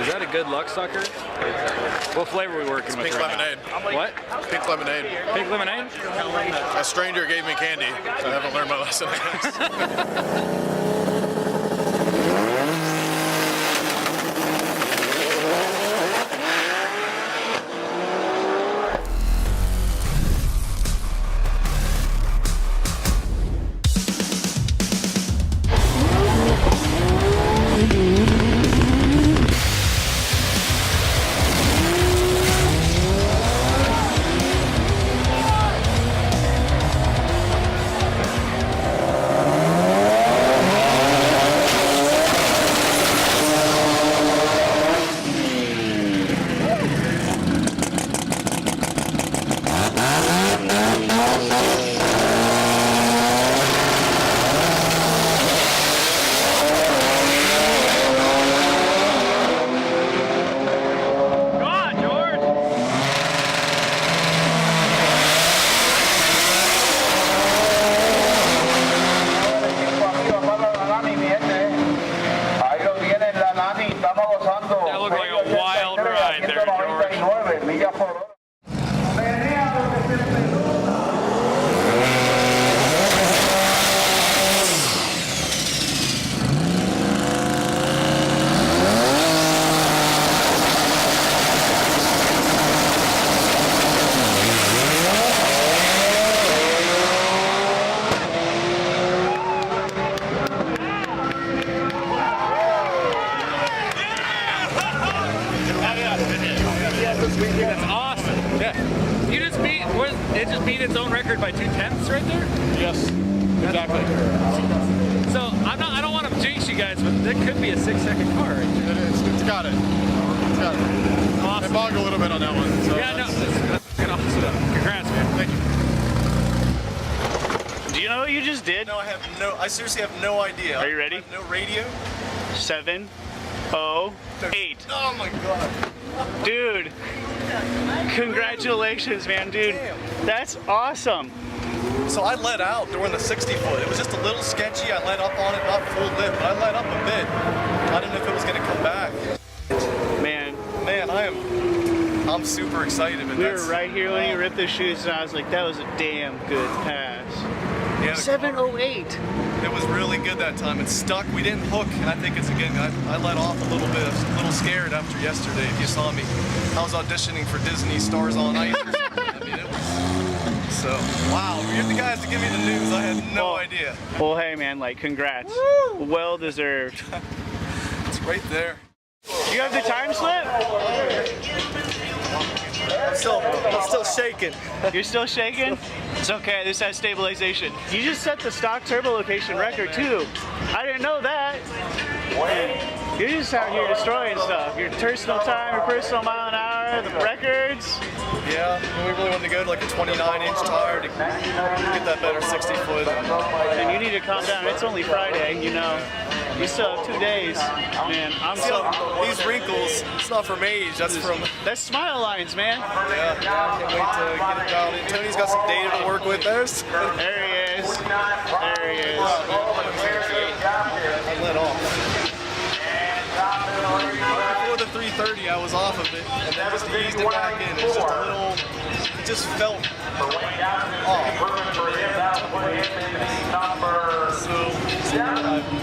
Is that a good luck sucker? What flavor are we working with? Pink lemonade. What? Pink lemonade. Pink lemonade? A stranger gave me candy, so I haven't learned my lesson, I guess. That's awesome. Yeah. You just beat, it just beat its own record by 2/10 right there? Yes, exactly. So I don't want to jinx you guys, but that could be a 6-second car right there. It's got it. It's got it. Awesome. I bogged a little bit on that one. So yeah, no, that's awesome. Congrats, man. Thank you. Do you know what you just did? No, I seriously have no idea. Are you ready? I have no radio. 7, 0, 8. Oh my god. Dude, congratulations, man, dude. Damn. That's awesome. So I let out during the 60-foot. It was just a little sketchy. I let up on it, not full dip, but I let up a bit. I didn't know if it was gonna come back. Man, I'm super excited. We were right here when you ripped the shoes, and I was like, that was a damn good pass. Yeah, 708. It was really good that time. It stuck. We didn't hook, and I think it's again. I let off a little bit. I was a little scared after yesterday. If you saw me, I was auditioning for Disney Stars on Ice. Or something. I mean, it was so wow. You're the guys to give me the news. I had no idea. Well, hey, man, like, congrats. Woo! Well deserved. It's right there. You have the time slip? I'm still shaking. You're still shaking? It's okay, this has stabilization. You just set the stock turbo location record too. I didn't know that. You're just out here destroying stuff. Your personal time, your personal mile an hour, the records. Yeah, we really wanted to go to like a 29-inch tire to get that better 60-foot. And you need to calm down. It's only Friday, you know. You still have 2 days. Man, these wrinkles, it's not from age, that's smile lines, man. Yeah, I can't wait to get it dialed in. Tony's got some data to work with. There he is. There he is. I let off. Before the 330, I was off of it, and then just eased it back in. It's just a little, it just felt off. So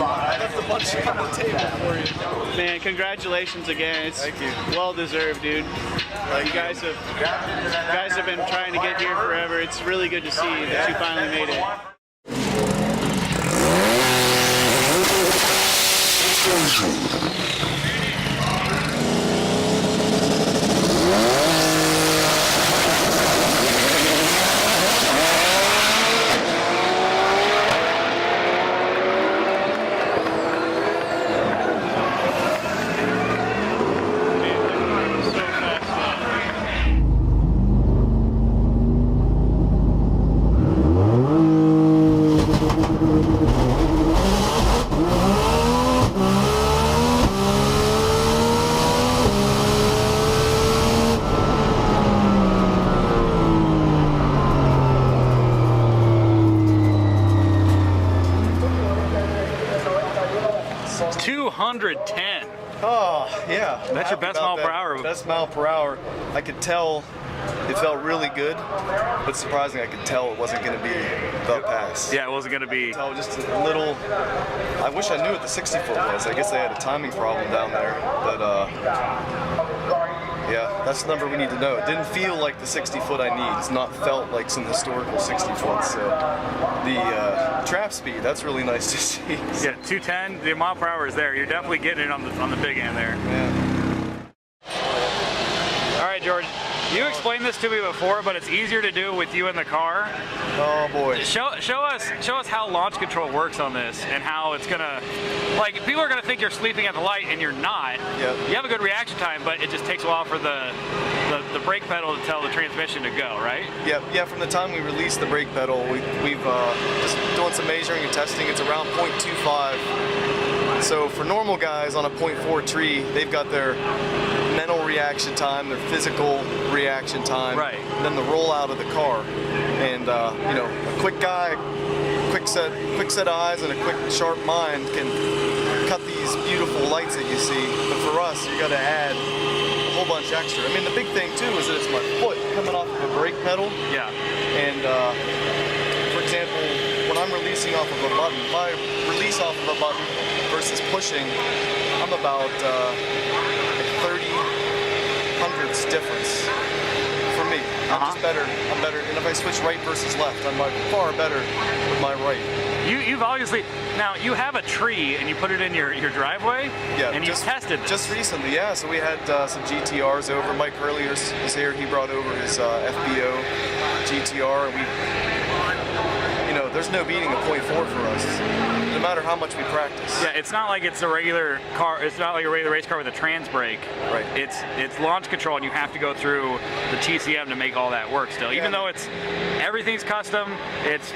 I left a bunch on the table for you. Man, congratulations again. It's Thank you. Well deserved, dude. You guys have been trying to get here forever. It's really good to see that you finally made it. $210. Oh, yeah. That's your best mile per hour. Best mile per hour. I could tell it felt really good, but surprisingly, I could tell it wasn't going to be the pass. Yeah, it wasn't going to be. Tell just a little. I wish I knew what the 60 foot was. I guess they had a timing problem down there, but yeah, that's the number we need to know. It didn't feel like the 60 foot I need. It's not felt like some historical 60 foot. So the trap speed, that's really nice to see. Yeah, 210. The mile per hour is there. You're definitely getting it on the big end there. Yeah. All right, George. You explained this to me before, but it's easier to do with you in the car. Oh boy. Show us how launch control works on this and how it's gonna, like, people are gonna think you're sleeping at the light and you're not. Yep. You have a good reaction time, but it just takes a while for the brake pedal to tell the transmission to go, right? Yeah. From the time we released the brake pedal, we've just doing some measuring and testing. It's around 0.25. So for normal guys on a 0.4 tree, they've got their mental reaction time, their physical reaction time, right, and then the rollout of the car. And you know, a quick guy, quick set eyes, and a quick sharp mind can cut these beautiful lights that you see. But for us, you got to add a whole bunch extra. I mean, the big thing too is that it's my foot coming off of a brake pedal. Yeah. And for example, when I'm releasing off of a button, if I release off of a button versus pushing, I'm about 30 hundredths difference for me. I'm just better. I'm better. And if I switch right versus left, I'm by far better with my right. You've obviously, now you have a tree and you put it in your driveway. Yeah. And you tested this. Just recently, yeah. So we had some GTRs over. Mike Hurley is here. He brought over his FBO GTR, and we, you know, there's no beating a 0.4 for us, no matter how much we practice. Yeah, it's not like it's a regular car. It's not like a regular race car with a trans brake. Right. It's launch control, and you have to go through the TCM to make all that work. Still, even though everything's custom, it's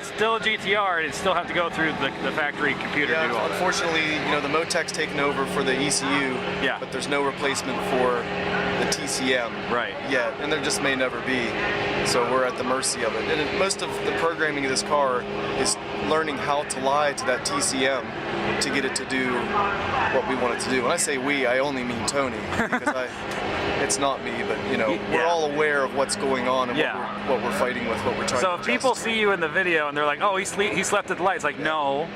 still a GTR, and it still have to go through the factory computer to do all that. Unfortunately, you know, the Motec's taken over for the ECU. Yeah. But there's no replacement for the TCM. Right. Yet, and there just may never be. So we're at the mercy of it. And most of the programming of this car is learning how to lie to that TCM to get it to do what we want it to do. When I say we, I only mean Tony, because it's not me, but you know, we're all aware of what's going on and what we're fighting with, what we're trying to adjust. So if people see you in the video and they're like, oh, he slept at the lights, like, no.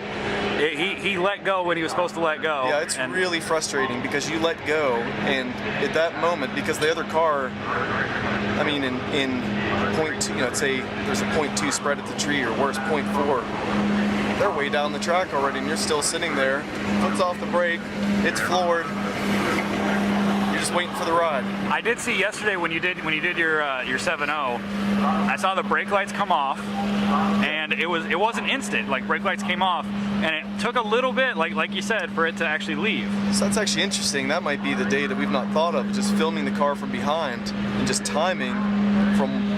He let go when he was supposed to let go. Yeah, it's really frustrating because you let go, and at that moment, because the other car, I mean, in 0.2, you know, let's say there's a 0.2 spread at the tree, or worse, 0.4, they're way down the track already, and you're still sitting there, foot's off the brake, it's floored. Just waiting for the ride. I did see yesterday when you did your 7.0, I saw the brake lights come off, and it wasn't instant. Like, brake lights came off, and it took a little bit, like you said, for it to actually leave. So that's actually interesting. That might be the day that we've not thought of, just filming the car from behind and just timing from.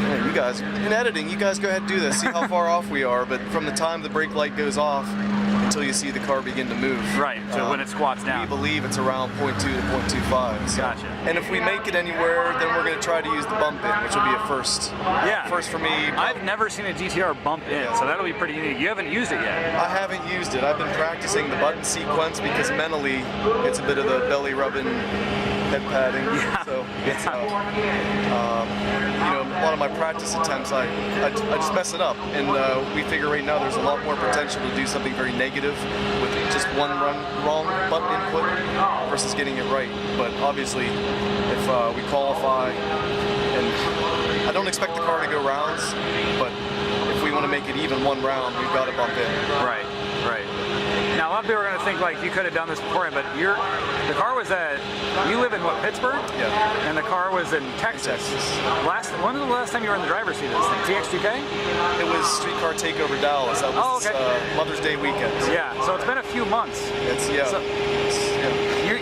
You guys in editing, you guys go ahead and do this. See how far off we are. But from the time the brake light goes off until you see the car begin to move. Right, so when it squats down. We believe it's around 0.2 to 0.25. So. Gotcha. And if we make it anywhere, then we're going to try to use the bump in, which will be a first. Yeah. First for me. I've never seen a GTR bump in, so that'll be pretty unique. You haven't used it yet. I haven't used it. I've been practicing the button sequence because mentally it's a bit of the belly rubbing, head padding. Yeah. So it's, you know, a lot of my practice attempts, I just mess it up, and we figure right now there's a lot more potential to do something very negative with just one wrong button input versus getting it right. But obviously, if we qualify, and I don't expect the car to go rounds, but if we want to make it even one round, we've got to bump in. Right. Now, a lot of people are going to think like you could have done this before, but the car was you live in what, Pittsburgh? Yeah. And the car was in Texas. When was the last time you were in the driver's seat of this thing? TX2K? It was Streetcar Takeover Dallas. That was Mother's Day weekend. Yeah, so it's been a few months.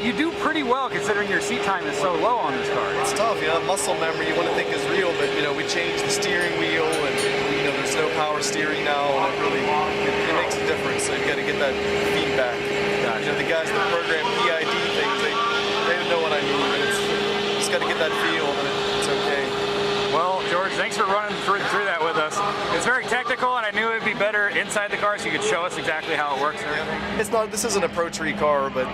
You do pretty well considering your seat time is so low on this car. It's tough, you know, muscle memory you want to think is real, but you know, we changed the steering wheel, and you know, there's no power steering now, and it makes a difference. So you got to get that feedback. You know, the guys that program PID things, they know what I mean. But just got to get that feel, and it's okay. Well, George, thanks for running through that with us. It's very technical, and I knew it'd be better inside the car so you could show us exactly how it works and everything? It's not. This isn't a Pro Tree car, but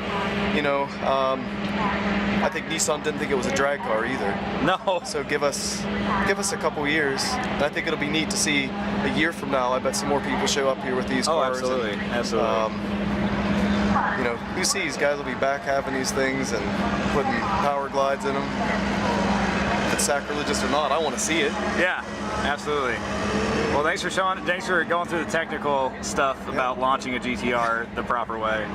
you know, I think Nissan didn't think it was a drag car either. No. So give us a couple years, and I think it'll be neat to see a year from now. I bet some more people show up here with these cars. Absolutely, and, absolutely. You know, who sees? Guys will be back having these things and putting power glides in them. If it's sacrilegious or not, I want to see it. Yeah, absolutely. Well, thanks for going through the technical stuff about launching a GTR the proper way.